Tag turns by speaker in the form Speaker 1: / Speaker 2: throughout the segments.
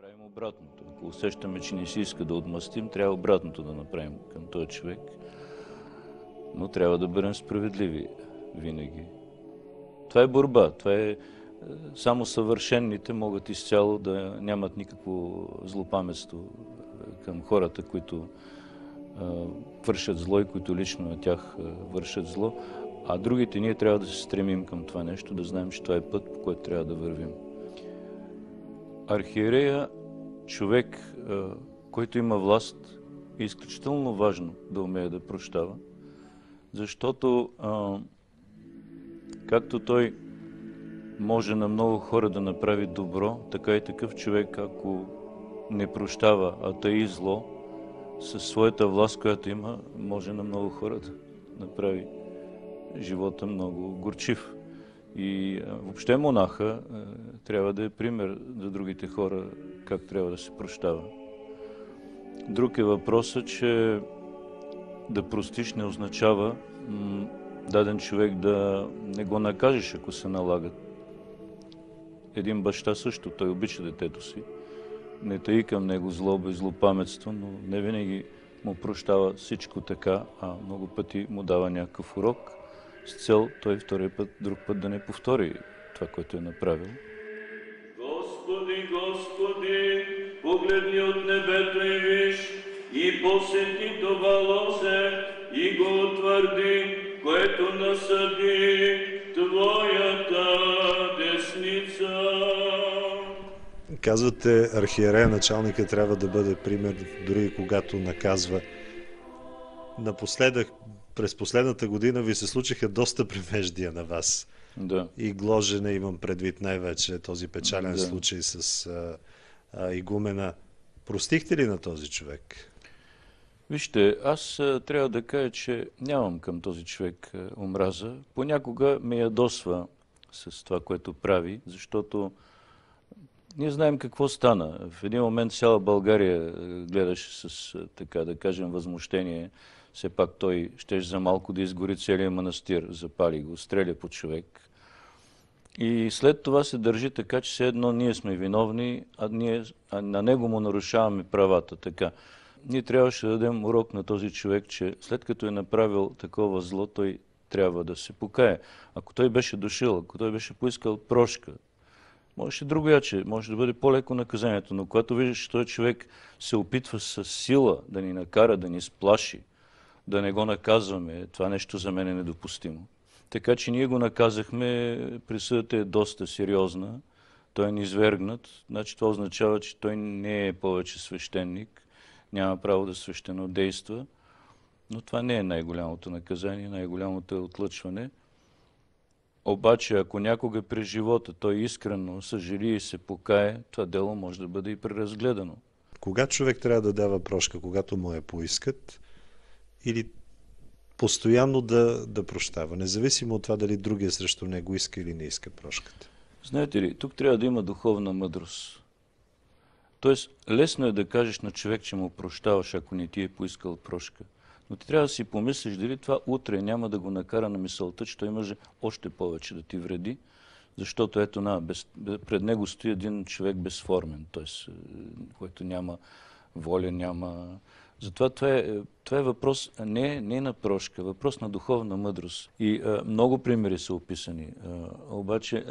Speaker 1: правим обратното. Ако усещаме, че не си иска да отмъстим, трябва обратното да направим към този човек. Но трябва да бъдем справедливи винаги. Това е борба. Това е само съвършенните могат изцяло да нямат никакво злопаметство към хората, които вършат зло и които лично на тях вършат зло. А другите ние трябва да се стремим към това нещо, да знаем, че това е път, по който трябва да вървим. Архиерея, човек, който има власт, е изключително важно да умее да прощава, защото както той може на много хора да направи добро, така и такъв човек, ако не прощава, а тъй зло, със своята власт, която има, може на много хора да направи живота много горчив. И въобще монаха трябва да е пример за другите хора, как трябва да се прощава. Друг е въпросът, че да простиш не означава даден човек да не го накажеш, ако се налага. Един баща също, той обича детето си. Не таи към него злоба и злопаметство, но не винаги му прощава всичко така, а много пъти му дава някакъв урок с цел той втория път, друг път да не повтори това, което е направил.
Speaker 2: Господи, Господи, погледни от небето и виж, и посети това лозе, и го утвърди, което насъди Твоята десница.
Speaker 3: Казвате, архиерея, началника трябва да бъде пример, дори и когато наказва. Напоследък, през последната година ви се случиха доста примеждия на вас.
Speaker 1: Да.
Speaker 3: И Гложене имам предвид най-вече този печален случай с игумена. Простихте ли на този човек?
Speaker 1: Вижте, аз трябва да кажа, че нямам към този човек омраза. Понякога ме ядосва с това, което прави, защото ние знаем какво стана. В един момент цяла България гледаше с, така да кажем, възмущение. Все пак той щеше за малко да изгори целия манастир, запали го, стреля по човек. И след това се държи така, че все едно ние сме виновни, а на него му нарушаваме правата. Така. Ние трябваше да дадем урок на този човек, че след като е направил такова зло, той трябва да се покае. Ако той беше дошъл, ако той беше поискал прошка, можеше другояче, може да бъде по-леко наказанието, но когато виждаш, че този човек се опитва с сила да ни накара, да ни сплаши, да не го наказваме, това нещо за мен е недопустимо. Така че ние го наказахме, присъдата е доста сериозна, той е низвергнат, значи това означава, че той не е повече свещеник, няма право да свещенодейства, но това не е най-голямото наказание, най-голямото е отлъчване. Обаче, ако някога през живота той искрено съжали и се покае, това дело може да бъде и преразгледано.
Speaker 3: Кога човек трябва да дава прошка? Когато му я поискат или постоянно да прощава, независимо от това дали другия срещу него иска или не иска прошката?
Speaker 1: Знаете ли, тук трябва да има духовна мъдрост. Тоест, лесно е да кажеш на човек, че му прощаваш, ако не ти е поискал прошка. Но ти трябва да си помислиш дали това утре няма да го накара на мисълта, че той може още повече да ти вреди, защото ето пред него стои един човек безформен, т.е. който няма воля, няма... Затова това е въпрос не на прошка, въпрос на духовна мъдрост. И много примери са описани. Обаче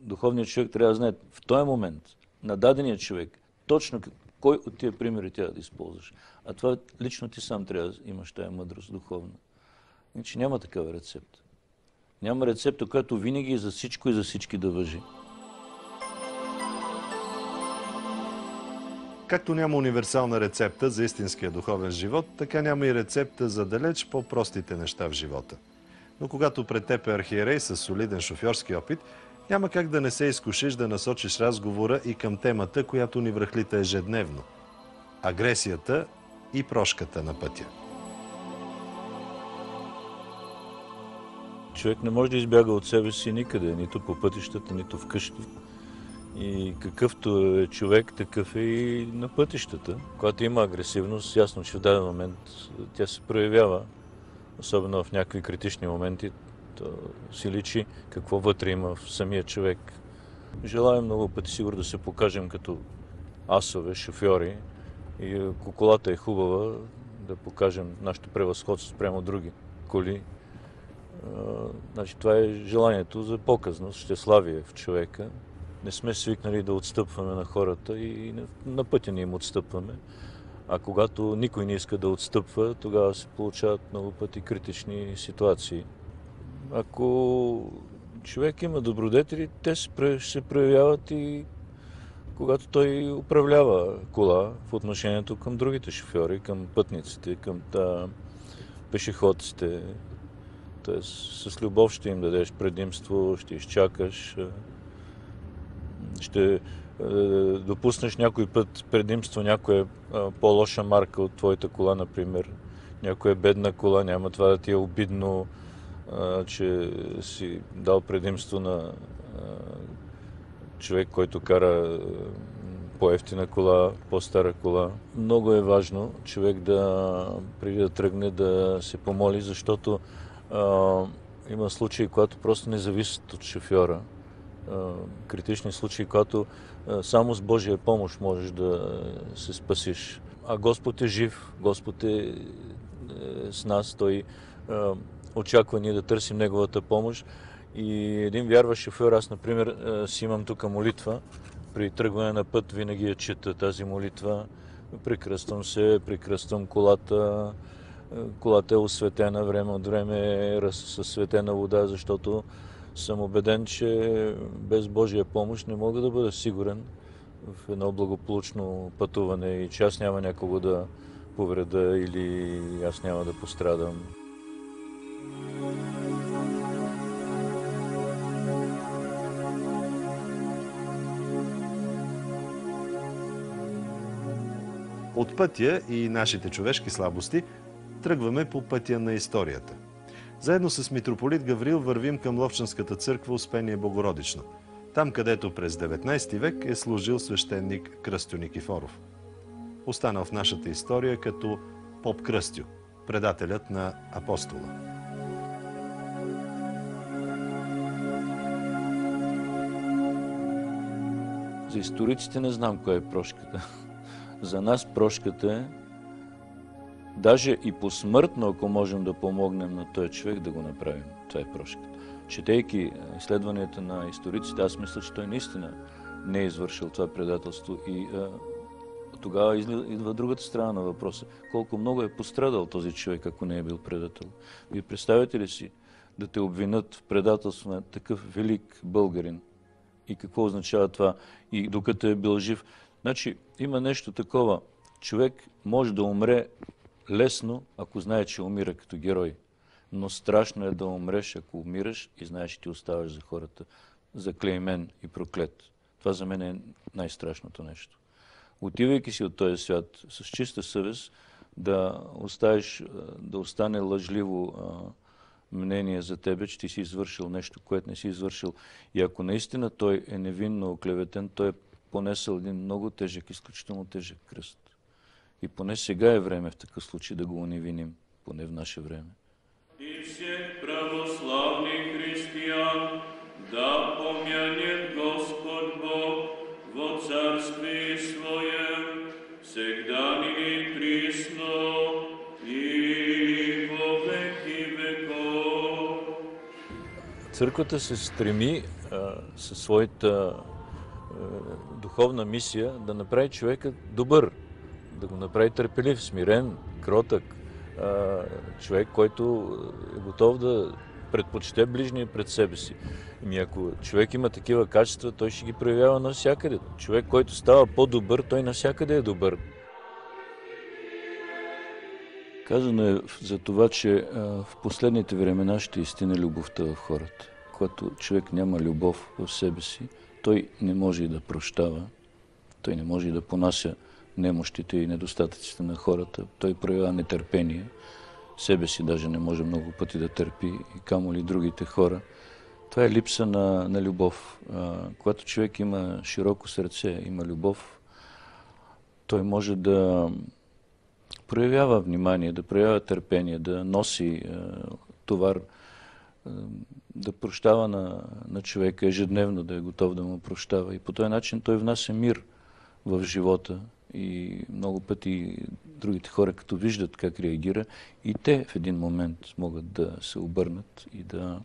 Speaker 1: духовният човек трябва да знае в този момент, на дадения човек, точно кой от тия примери трябва да използваш. А това лично ти сам трябва да имаш тая мъдрост духовна. Иначе няма такава рецепта. Няма рецепта, която винаги е за всичко и за всички да важи.
Speaker 3: Както няма универсална рецепта за истинския духовен живот, така няма и рецепта за далеч по-простите неща в живота. Но когато пред теб е архиерей с солиден шофьорски опит, няма как да не се изкушиш да насочиш разговора и към темата, която ни връхлита ежедневно – агресията и прошката на пътя.
Speaker 1: Човек не може да избяга от себе си никъде, нито по пътищата, нито вкъщи. И какъвто е човек, такъв е и на пътищата. Когато има агресивност, ясно, че в даден момент тя се проявява, особено в някакви критични моменти, то си личи какво вътре има в самия човек. Желая много пъти сигурно да се покажем като асове, шофьори и ако колата е хубава, да покажем нашето превъзходство спрямо други коли. Значи, това е желанието за показност, щеславие в човека. Не сме свикнали да отстъпваме на хората и на пътя ни им отстъпваме. А когато никой не иска да отстъпва, тогава се получават много пъти критични ситуации. Ако човек има добродетели, те се проявяват и когато той управлява кола в отношението към другите шофьори, към пътниците, към пешеходците. Тоест, с любов ще им дадеш предимство, ще изчакаш, ще допуснеш някой път предимство, някоя по-лоша марка от твоята кола, например. Някоя бедна кола, няма това да ти е обидно, че си дал предимство на човек, който кара по-евтина кола, по-стара кола. Много е важно човек преди да тръгне, да се помоли, защото има случаи, когато просто не зависят от шофьора. Критични случаи, когато само с Божия помощ можеш да се спасиш. А Господ е жив, Господ е с нас, Той очаква ние да търсим Неговата помощ. И един вярващ шофьор, аз, например, си имам тук молитва, при тръгване на път винаги я чета тази молитва, прекръствам се, прекръствам колата, колата е осветена, време от време е със светена вода, защото съм убеден, че без Божия помощ не мога да бъда сигурен в едно благополучно пътуване и че аз няма някого да повреда или аз няма да пострадам.
Speaker 3: От пътя и нашите човешки слабости тръгваме по пътя на историята. Заедно с митрополит Гаврил вървим към Ловчанската църква Успение Богородично. Там, където през 19 век е служил свещеник Кръстю Никифоров. Останал в нашата история като поп Кръстю, предателят на апостола.
Speaker 1: За историците не знам коя е прошката. За нас прошката е, даже и посмъртно, ако можем да помогнем на този човек, да го направим. Това е прошката. Четейки изследванията на историците, аз мисля, че той наистина не е извършил това предателство. И тогава идва другата страна на въпроса. Колко много е пострадал този човек, ако не е бил предател. Вие представяте ли си да те обвинят в предателство на такъв велик българин? И какво означава това? И докато е бил жив. Значи, има нещо такова. Човек може да умре лесно, ако знае, че умира като герой. Но страшно е да умреш, ако умираш и знаеш, че ти оставаш за хората заклеймен и проклет. Това за мен е най-страшното нещо. Отивайки си от този свят с чиста съвест, да остане лъжливо мнение за тебе, че ти си извършил нещо, което не си извършил. И ако наистина той е невинно оклеветен, той е понесъл един много тежък, изключително тежък кръст. И поне сега е време в такъв случай да го уневиним, поне в наше време.
Speaker 2: И всех православных християн да помянет Господь Бог во Царстве Своем, всегда ныне присно и во веки веков.
Speaker 1: Църквата се стреми със своята духовна мисия да направи човека добър, да го направи търпелив, смирен, кротък, човек, който е готов да предпочете ближния пред себе си. Ако човек има такива качества, той ще ги проявява навсякъде. Човек, който става по-добър, той навсякъде е добър. Казано е за това, че в последните времена ще истина любовта в хората. Когато човек няма любов в себе си, той не може и да прощава, той не може и да понася немощите и недостатъците на хората. Той проявява нетърпение. Себе си даже не може много пъти да търпи, и камо ли другите хора. Това е липса на любов. Когато човек има широко сърце, има любов, той може да проявява внимание, да проявява търпение, да носи товар, да прощава на човека ежедневно, да е готов да му прощава. И по този начин той внася мир в живота и много пъти другите хора, като виждат как реагира, и те в един момент могат да се обърнат и да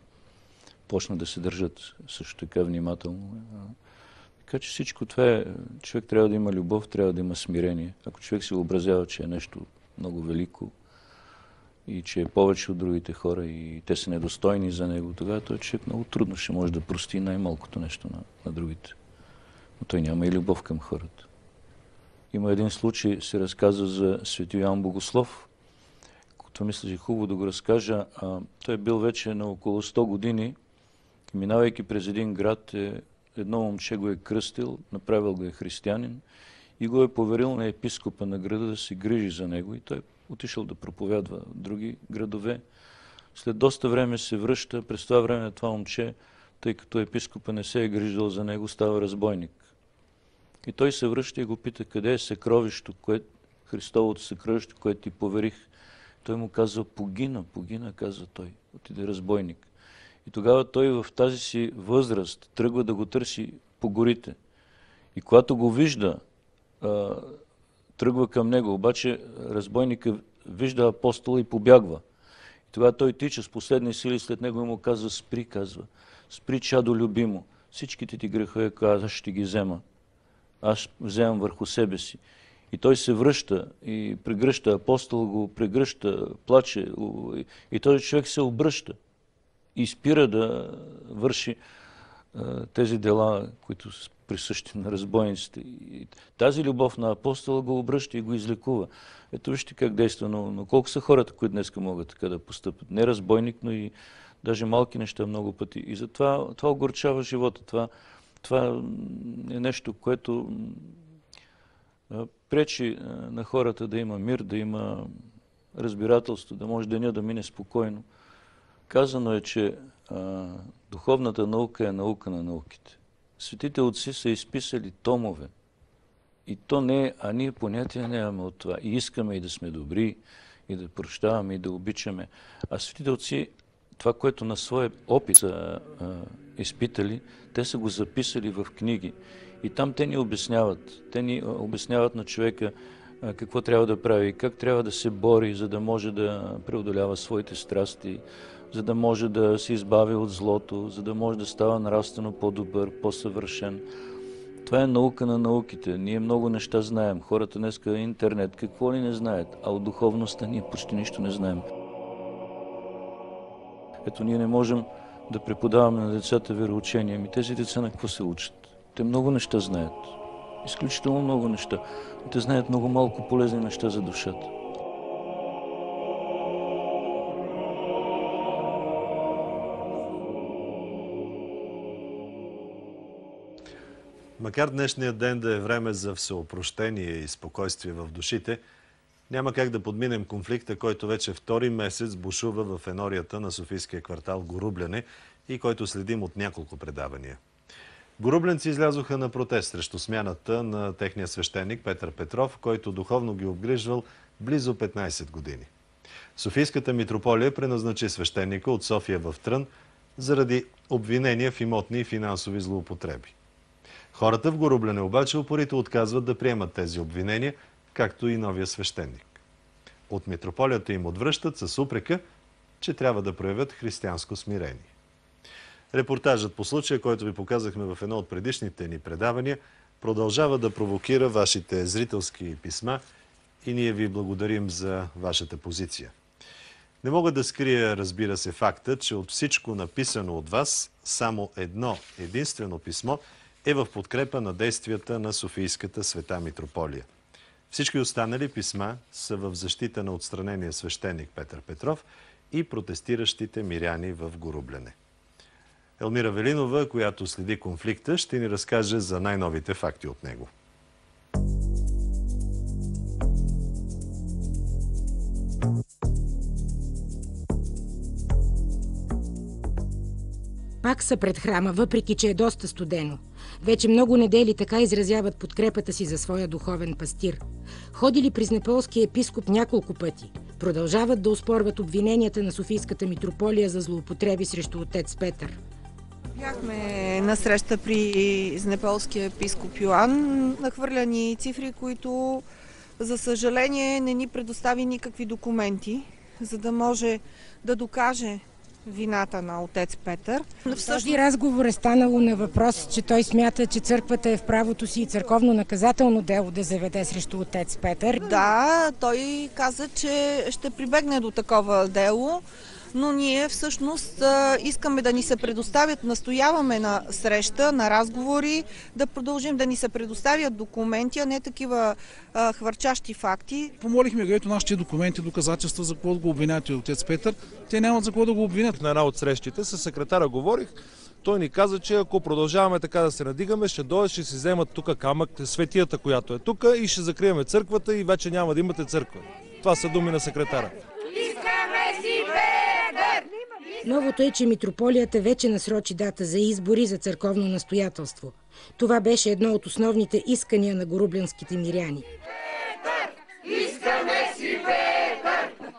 Speaker 1: почнат да се държат също така внимателно. Така че всичко това е, човек трябва да има любов, трябва да има смирение. Ако човек се въобразява, че е нещо много велико и че е повече от другите хора и те са недостойни за него, тогава той човек много трудно ще може да прости най-малкото нещо на другите. Но той няма и любов към хората. Има един случай, се разказва за свети Йоан Богослов, който мисля, че е хубаво да го разкажа. Той е бил вече на около 100 години. Минавайки през един град, едно момче го е кръстил, направил го е християнин и го е поверил на епископа на града да се грижи за него. И той отишъл да проповядва в други градове. След доста време се връща. През това време това момче, тъй като епископа не се е грижил за него, става разбойник. И той се връща и го пита, къде е съкровището, Христовото съкровище, което ти поверих. Той му казва, погина, казва той. Отиде разбойник. И тогава той в тази си възраст тръгва да го търси по горите. И когато го вижда, тръгва към него. Обаче разбойника вижда апостола и побягва. И тогава той тича с последни сили след него и му казва, спри, чадо любимо. Всичките ти грехове, аз ще ги взема. Аз вземам върху себе си. И той се връща и прегръща, апостол го прегръща, плаче. И този човек се обръща и спира да върши тези дела, които са присъщи на разбойниците. И тази любов на апостола го обръща и го излекува. Ето вижте как действа, но колко са хората, които днес могат така да постъпят. Не разбойник, но и даже малки неща много пъти. И затова това огорчава живота. Това е нещо, което пречи на хората да има мир, да има разбирателство, да може деня да мине спокойно. Казано е, че духовната наука е наука на науките. Светите отци са изписали томове. И то не е, а ние понятия нямаме от това. И искаме и да сме добри, и да прощаваме, и да обичаме. А светите отци, това, което на своя опит са изпитали, те са го записали в книги. И там те ни обясняват. Те ни обясняват на човека какво трябва да прави, как трябва да се бори, за да може да преодолява своите страсти, за да може да се избави от злото, за да може да става нравствено по-добър, по-съвършен. Това е наука на науките. Ние много неща знаем. Хората днеска интернет, какво ли не знаят, а от духовността ние почти нищо не знаем. Ето, ние не можем да преподаваме на децата вероучение. Ами тези деца на какво се учат? Те много неща знаят. Изключително много неща. Те знаят много малко полезни неща за душата.
Speaker 3: Макар днешният ден да е време за всеопрощение и спокойствие в душите, няма как да подминем конфликта, който вече втори месец бушува в енорията на софийския квартал Горубляне и който следим от няколко предавания. Горубленци излязоха на протест срещу смяната на техния свещеник Петър Петров, който духовно ги обгрижвал близо 15 години. Софийската митрополия преназначи свещеника от София в Трън заради обвинения в имотни и финансови злоупотреби. Хората в Горубляне обаче упорито отказват да приемат тези обвинения, както и новия свещеник. От митрополията им отвръщат с упрека, че трябва да проявят християнско смирение. Репортажът по случая, който ви показахме в едно от предишните ни предавания, продължава да провокира вашите зрителски писма и ние ви благодарим за вашата позиция. Не мога да скрия, разбира се, факта, че от всичко написано от вас, само едно единствено писмо е в подкрепа на действията на Софийската света митрополия. Всички останали писма са в защита на отстранения свещеник Петър Петров и протестиращите миряни в Горубляне. Елмира Велинова, която следи конфликта, ще ни разкаже за най-новите факти от него.
Speaker 4: Пак са пред храма, въпреки че е доста студено. Вече много недели така изразяват подкрепата си за своя духовен пастир. Ходили при Неаполския епископ няколко пъти. Продължават да оспорват обвиненията на Софийската митрополия за злоупотреби срещу отец Петър.
Speaker 5: Бяхме на среща при знеполския епископ Йоан. Нахвърляни цифри, които за съжаление не ни предостави никакви документи, за да може да докаже вината на отец Петър.
Speaker 4: Този разговор е станало на въпрос, че той смята, че църквата е в правото си и църковно-наказателно дело да заведе срещу отец Петър.
Speaker 5: Да, той каза, че ще прибегне до такова дело, но ние всъщност искаме да ни се предоставят, настояваме на среща, на разговори, да продължим да ни се предоставят документи, а не такива хвърчащи факти.
Speaker 6: Помолихме го, ето нашите документи, доказателства за какво да го обвинят и отец Петър. Те нямат за какво да го обвинят.
Speaker 7: На една от срещите с секретара говорих. Той ни каза, че ако продължаваме така да се надигаме, ще дойдат, ще си вземат тук камък, светията, която е тук, и ще закриеме църквата и вече няма да имате църква. Това са думи на секретара.
Speaker 4: Новото е, че митрополията вече насрочи дата за избори за църковно настоятелство. Това беше едно от основните искания на горублянските миряни.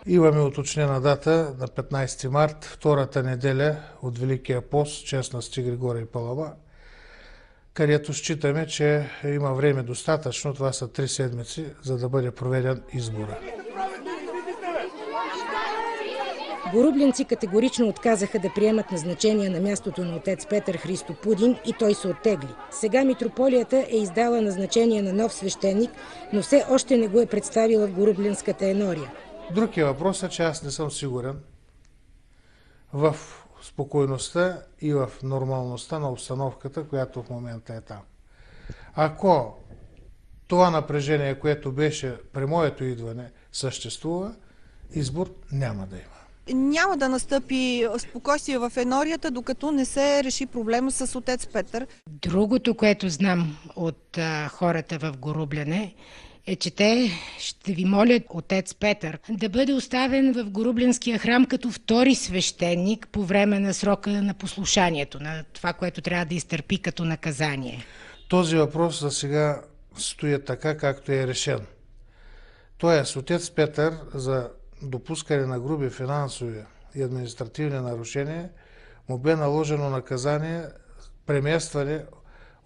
Speaker 8: Имаме уточнена дата на 15 март, втората неделя от Великия пост, чест на Свети Григорий Палама, където считаме, че има време достатъчно, това са 3 седмици, за да бъде проведен избора.
Speaker 4: Горублянци категорично отказаха да приемат назначение на мястото на отец Петър Христо Пудин и той се оттегли. Сега митрополията е издала назначение на нов свещеник, но все още не го е представила в Горублянската енория.
Speaker 8: Друг е въпросът, че аз не съм сигурен в спокойността и в нормалността на обстановката, която в момента е там. Ако това напрежение, което беше при моето идване, съществува, избор няма да има.
Speaker 5: Няма да настъпи спокойствие в енорията, докато не се реши проблема с отец Петър.
Speaker 4: Другото, което знам от хората в Горубляне, е, че те ще ви молят отец Петър да бъде оставен в Горублянския храм като втори свещеник по време на срока на послушанието, на това, което трябва да изтърпи като наказание.
Speaker 8: Този въпрос за сега стои така, както е решен. Тоест, отец Петър за допускане на груби финансови и административни нарушения му бе наложено наказание преместване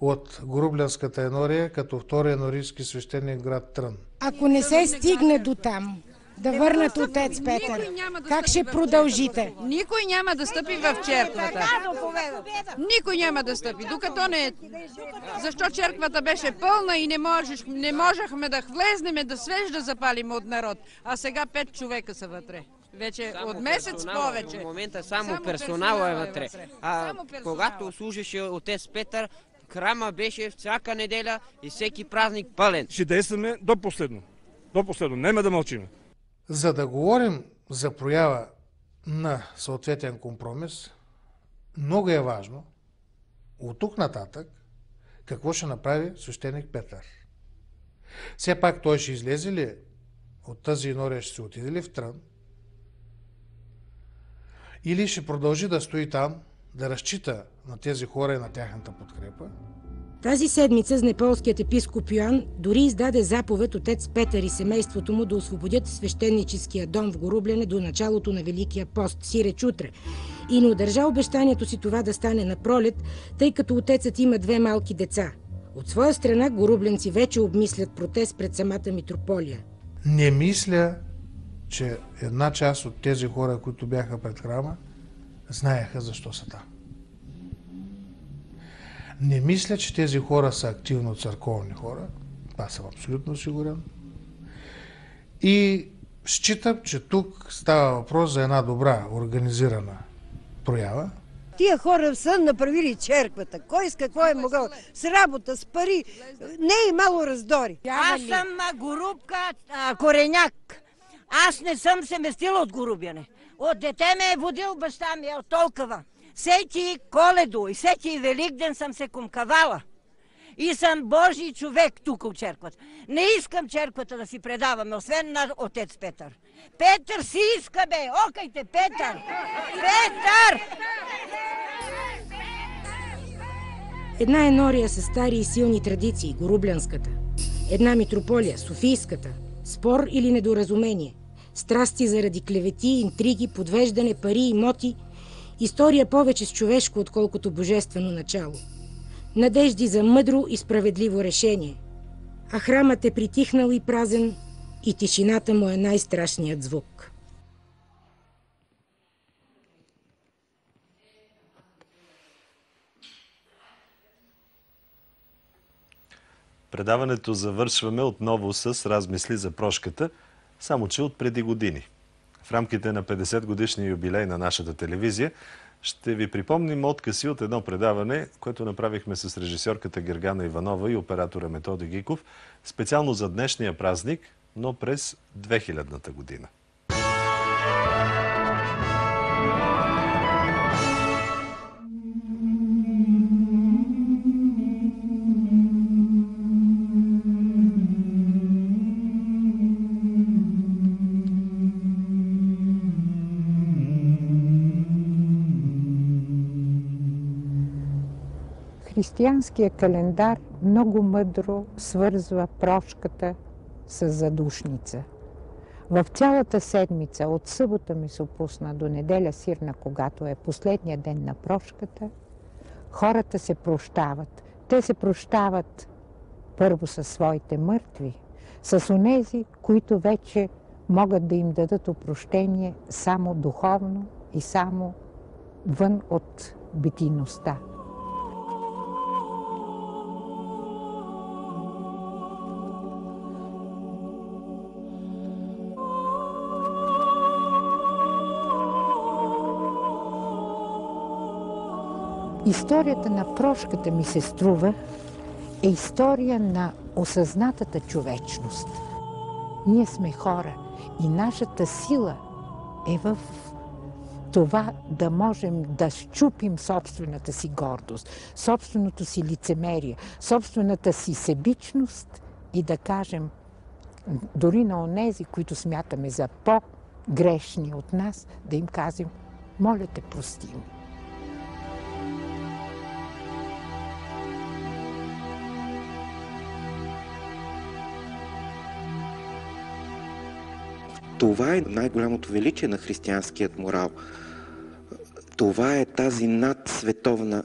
Speaker 8: от Горублянската енория като втори енорийски свещеник в град Трън.
Speaker 4: Ако не се стигне до там да върнат отец Петър, как ще продължите?
Speaker 9: Никой няма да стъпи в черквата. Никой няма да стъпи, докато не... Защо черквата беше пълна и не можехме да влезнем, да свеж да запалим от народ. А сега 5 човека са вътре. Вече само от месец повече.
Speaker 10: В момента само персонала е вътре. Когато служеше отец Петър, храма беше всяка неделя и всеки празник пълен.
Speaker 11: Ще действаме до последно. До последно. Нема да мълчим.
Speaker 8: За да говорим за проява на съответен компромис, много е важно от тук нататък какво ще направи свещеник Петър. Все пак той ще излезе ли от тази енория, ще се отиде ли в Трън, или ще продължи да стои там, да разчита на тези хора и на тяхната подкрепа.
Speaker 4: Тази седмица знеполският епископ Йоан дори издаде заповед отец Петър и семейството му да освободят свещеническия дом в Горубляне до началото на Великия пост, сиреч утре. И не удържа обещанието си това да стане на пролет, тъй като отецът има 2 малки деца. От своя страна горубленци вече обмислят протест пред самата митрополия.
Speaker 8: Не мисля, че една част от тези хора, които бяха пред храма, знаеха защо са там. Не мисля, че тези хора са активно църковни хора. Това съм абсолютно сигурен. И считам, че тук става въпрос за една добра, организирана проява.
Speaker 12: Тия хора са направили черквата. Кой с какво е могъл? С работа, с пари. Не е имало раздори.
Speaker 13: Аз съм Горубка, кореняк. Аз не съм се местила от Горубяне. От дете ме е водил баща ми, от толкова. Всеки Коледо и всеки Великден съм се кумкавала. И съм Божий човек тук от черквата. Не искам черквата да си предаваме, освен на отец Петър. Петър си иска, бе! Окайте, Петър! Петър!
Speaker 4: Една енория с стари и силни традиции, Горублянската. Една митрополия, Софийската. Спор или недоразумение. Страсти заради клевети, интриги, подвеждане, пари, имоти. История повече с човешко, отколкото божествено начало. Надежди за мъдро и справедливо решение. А храмът е притихнал и празен, и тишината му е най-страшният звук.
Speaker 3: Предаването завършваме отново с размисли за прошката, само че от преди години. В рамките на 50-годишния юбилей на нашата телевизия ще ви припомним откъси от едно предаване, което направихме с режисьорката Гергана Иванова и оператора Методи Гиков, специално за днешния празник, но през 2000-та година.
Speaker 14: Християнският календар много мъдро свързва прошката с задушница. В цялата седмица, от събота месопусна до неделя сирна, когато е последния ден на прошката, хората се прощават. Те се прощават първо със своите мъртви, с онези, които вече могат да им дадат опрощение само духовно и само вън от битийността. Историята на прошката, ми се струва, е история на осъзнатата човечност. Ние сме хора и нашата сила е в това да можем да счупим собствената си гордост, собственото си лицемерие, собствената си себичност и да кажем дори на онези, които смятаме за по-грешни от нас, да им кажем: моля те, прости ми.
Speaker 15: Това е най-голямото величие на християнският морал. Това е тази надсветовна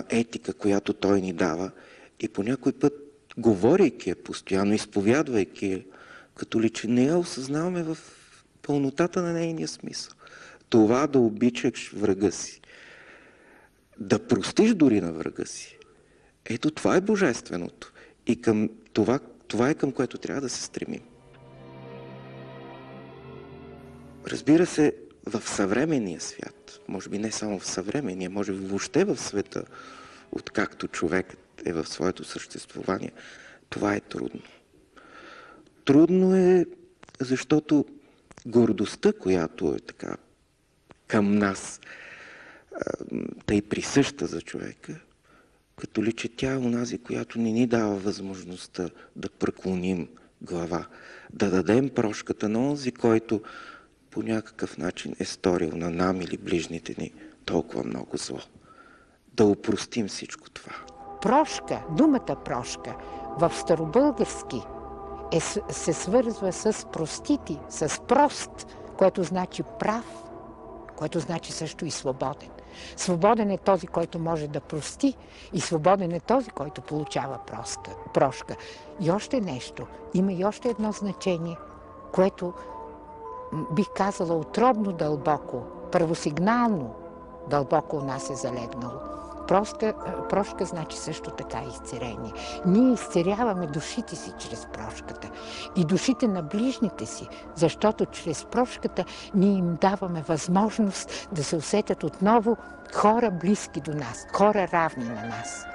Speaker 15: етика, която той ни дава. И по някой път, говорейки я постоянно, изповядвайки я, като ли че не я осъзнаваме в пълнотата на нейния смисъл. Това да обичаш врага си, да простиш дори на врага си. Ето това е божественото. И към това е към което трябва да се стремим. Разбира се, в съвременния свят, може би не само в съвременния, може би въобще в света, откакто човекът е в своето съществувание, това е трудно. Трудно е, защото гордостта, която е така към нас, тъй присъща за човека, като ли че тя е онази, която не ни дава възможността да преклоним глава, да дадем прошката на онзи, който по някакъв начин е сторил на нам или ближните ни толкова много зло. Да опростим всичко това.
Speaker 14: Прошка, думата прошка в старобългарски се свързва с простити, с прост, което значи прав, което значи също и свободен. Свободен е този, който може да прости, и свободен е този, който получава прошка. И още нещо, има и още едно значение, което бих казала отробно дълбоко, първосигнално дълбоко у нас е залегнало. Прошка значи също така изцерение. Ние изцеряваме душите си чрез прошката и душите на ближните си, защото чрез прошката ние им даваме възможност да се усетят отново хора близки до нас, хора равни на нас.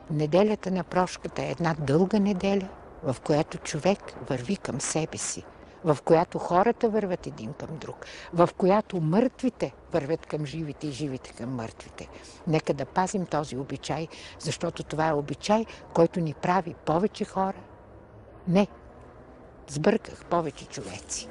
Speaker 14: Неделята на прошката е една дълга неделя, в която човек върви към себе си, в която хората върват един към друг, в която мъртвите вървят към живите и живите към мъртвите. Нека да пазим този обичай, защото това е обичай, който ни прави повече хора. Не, сбърках, повече човеци.